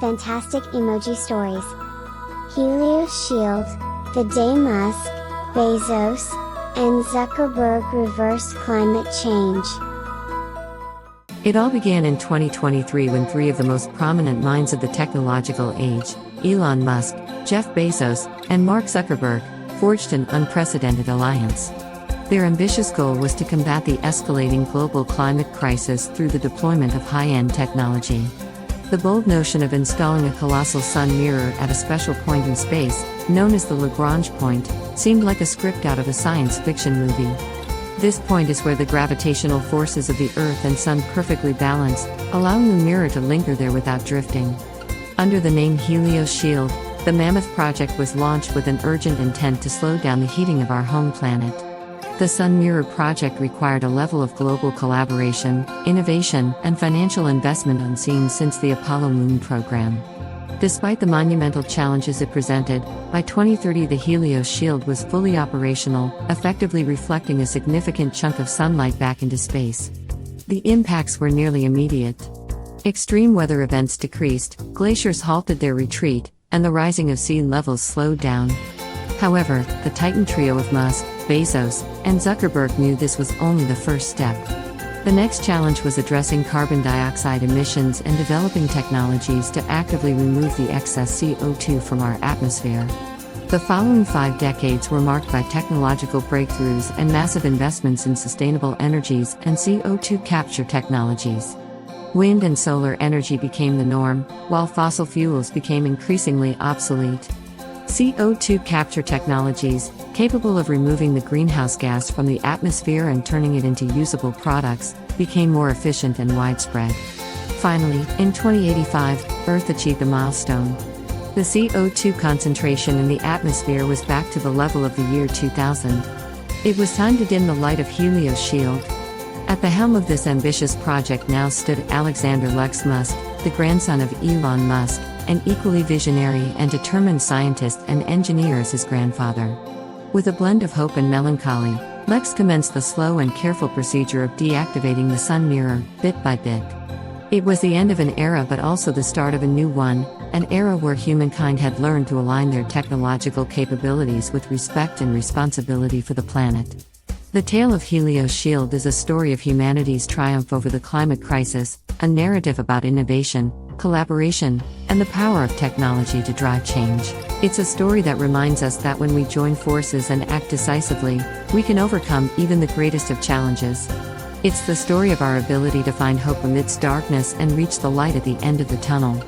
fantastic emoji stories. Helios Shield, the day Musk, Bezos, and Zuckerberg reversed climate change. It all began in 2023 when three of the most prominent minds of the technological age, Elon Musk, Jeff Bezos, and Mark Zuckerberg, forged an unprecedented alliance. Their ambitious goal was to combat the escalating global climate crisis through the deployment of high-end technology. The bold notion of installing a colossal sun mirror at a special point in space, known as the Lagrange point, seemed like a script out of a science fiction movie. This point is where the gravitational forces of the Earth and Sun perfectly balance, allowing the mirror to linger there without drifting. Under the name Helios Shield, the mammoth project was launched with an urgent intent to slow down the heating of our home planet. The Sun Mirror project required a level of global collaboration, innovation, and financial investment unseen since the Apollo Moon program. Despite the monumental challenges it presented, by 2030 the Helios Shield was fully operational, effectively reflecting a significant chunk of sunlight back into space. The impacts were nearly immediate. Extreme weather events decreased, glaciers halted their retreat, and the rising of sea levels slowed down. However, the Titan trio of Musk, Bezos, and Zuckerberg knew this was only the first step. The next challenge was addressing carbon dioxide emissions and developing technologies to actively remove the excess CO2 from our atmosphere. The following 5 decades were marked by technological breakthroughs and massive investments in sustainable energies and CO2 capture technologies. Wind and solar energy became the norm, while fossil fuels became increasingly obsolete. CO2 capture technologies, capable of removing the greenhouse gas from the atmosphere and turning it into usable products, became more efficient and widespread. Finally, in 2085, Earth achieved a milestone. The CO2 concentration in the atmosphere was back to the level of the year 2000. It was time to dim the light of Helios Shield. At the helm of this ambitious project now stood Alexander "Lex" Musk, the grandson of Elon Musk, an equally visionary and determined scientist and engineer as his grandfather. With a blend of hope and melancholy, Lex commenced the slow and careful procedure of deactivating the sun mirror, bit by bit. It was the end of an era but also the start of a new one, an era where humankind had learned to align their technological capabilities with respect and responsibility for the planet. The tale of Helios Shield is a story of humanity's triumph over the climate crisis, a narrative about innovation, collaboration, and the power of technology to drive change. It's a story that reminds us that when we join forces and act decisively, we can overcome even the greatest of challenges. It's the story of our ability to find hope amidst darkness and reach the light at the end of the tunnel.